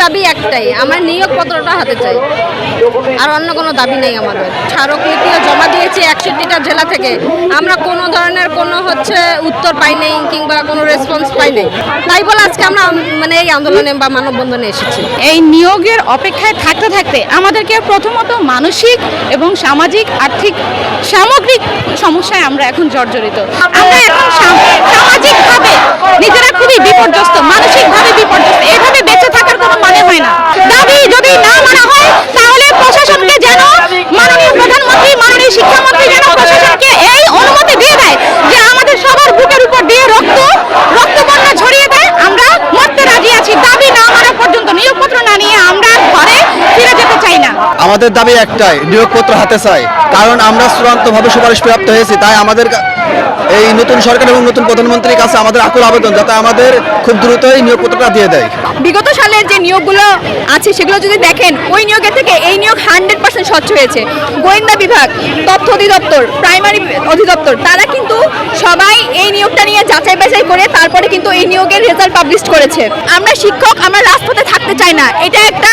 দাবি একটাই, আমরা নিয়োগপত্রটা হাতে চাই, আর অন্য কোনো দাবি নেই আমাদের। স্মারকলিপিও জমা দিয়েছি 61টা জেলা থেকে, আমরা কোনো ধরনের কোনো উত্তর পাই নাই কিংবা কোনো রেসপন্স পাই নাই, তাই বলে আজকে আমরা এই আন্দোলনে বা মানববন্ধনে এসেছি। এই নিয়োগের অপেক্ষায় থাকতে থাকতে আমাদেরকে প্রথমত মানসিক এবং সামাজিক আর্থিক সামগ্রিক সমস্যায় আমরা এখন জর্জরিত। আমরা এখন সামাজিকভাবে নিজেরা খুবই বিপর্যস্ত, মানসিকভাবে বিপর্যস্ত। এভাবে বেঁচে থাকার কোনো মানে হয় না। দাবি যদি না মানা হয় তাহলে প্রশাসনকে যেন মাননীয় প্রধানমন্ত্রী, মাননীয় শিক্ষামন্ত্রী যেন প্রশাসনকে এই অনুমতি দিয়ে দেয় যে আমাদের সবার বুকের উপর দিয়ে রক্তবন্যা ছড়িয়ে দেয়। আমরা মরতে রাজি আছি, দাবি না মানা পর্যন্ত। নিয়োগপত্র না নিয়ে আমরা ঘরে ফিরে যেতে চাই না। আমাদের দাবি একটাই, নিয়োগপত্র হাতে চাই, কারণ আমরা চূড়ান্তভাবে সুপারিশ প্রাপ্ত হয়েছি। তাই আমাদের এই নতুন সরকার এবং নতুন প্রধানমন্ত্রীর কাছে আমাদের আকুল আবেদন যাতে আমাদের খুব দ্রুতই নিয়োগপত্রটা দিয়ে দেয়। বিগত সালের যে নিয়োগগুলো আছে সেগুলো যদি দেখেন, ওই নিয়োগের থেকে এই নিয়োগ 100% স্বচ্ছ হয়েছে। গোয়েন্দা বিভাগ, তথ্য অধিদপ্তর, প্রাইমারি অধিদপ্তর, তারা কিন্তু সবাই এই নিয়োগটা নিয়ে যাচাই বাছাই করে তারপরে কিন্তু এই নিয়োগের রেজাল্ট পাবলিশ করেছে। আমরা শিক্ষক, আমরা রাজপথে থাকতে চাই না। এটা একটা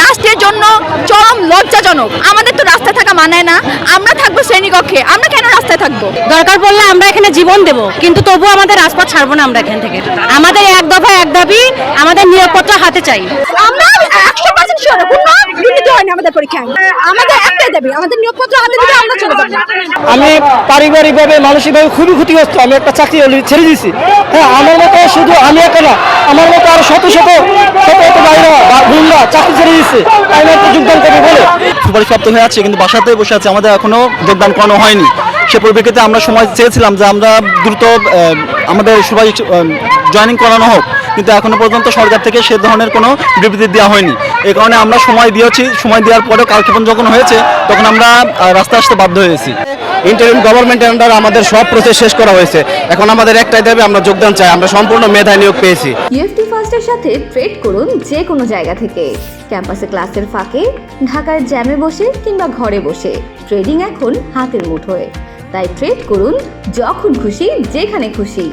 রাষ্ট্রের জন্য চরম লজ্জাজনক। আমাদের তো রাস্তায় থাকা মানায় না, আমরা থাকবো শ্রেণীকক্ষে। আমরা কেন রাস্তায় থাকবো? দরকার পড়লে আমরা এখানে জীবন দেব, কিন্তু তবু আমাদের রাজপথ ছাড়বো না আমরা এখান থেকে। আমাদের এক দফা এক দাবি, আমাদের নিয়োগপত্র হাতে চাই। আমরা 100% শিওর কোনো দুর্নীতি হয়নি আমাদের পরীক্ষায়। আমাদের একটাই দাবি, আমাদের নিয়োগপত্র হাতে দিলে আমরা চলে যাবো। আমি পারিবারিকভাবে মানসিকভাবে খুবই ক্ষতিগ্রস্ত। আমি একটা চাকরি ছেড়ে দিয়েছি। হ্যাঁ, আমার মতো শুধু আমি একা না, আমার মতো আরো শত শত বাইরে বা গুন্ডা চাকরি ছেড়ে দিচ্ছে, তাই না যোগদান করবে বলে সুপারিশ প্রাপ্ত হয়ে আছে, কিন্তু বাসাতেই বসে আছে, আমাদের এখনো যোগদান করানো হয়নি। সে পরিপ্রেক্ষিতে আমরা সময় চেয়েছিলাম যে আমরা দ্রুত আমাদের সুপারিশ জয়েনিং করানো হোক, কিন্তু এখনো পর্যন্ত সরকার থেকে সে ধরনের কোনো বিবৃতি দেওয়া হয়নি। এই কারণে আমরা সময় দিয়েছি, সময় দেওয়ার পরেও কালক্ষেপণ যখন হয়েছে তখন আমরা রাস্তায় আসতে বাধ্য হয়েছি। ইন্টারিম গভর্নমেন্টের আন্ডারে আমাদের সব প্রসেস শেষ করা হয়েছে। এখন আমাদের একটাই দাবি, আমরা যোগদান চাই। আমরা সম্পূর্ণ মেধায় নিয়োগ পেয়েছি। ইউএফটি ফার্স্টের সাথে ট্রেড করুন যে কোনো জায়গা থেকে। ক্যাম্পাসে ক্লাসের ফাঁকে, ঢাকার জ্যামে বসে কিংবা ঘরে বসে, ট্রেডিং এখন হাতের মুঠোয়। তাই ট্রেড করুন যখন খুশি, যেখানে খুশি।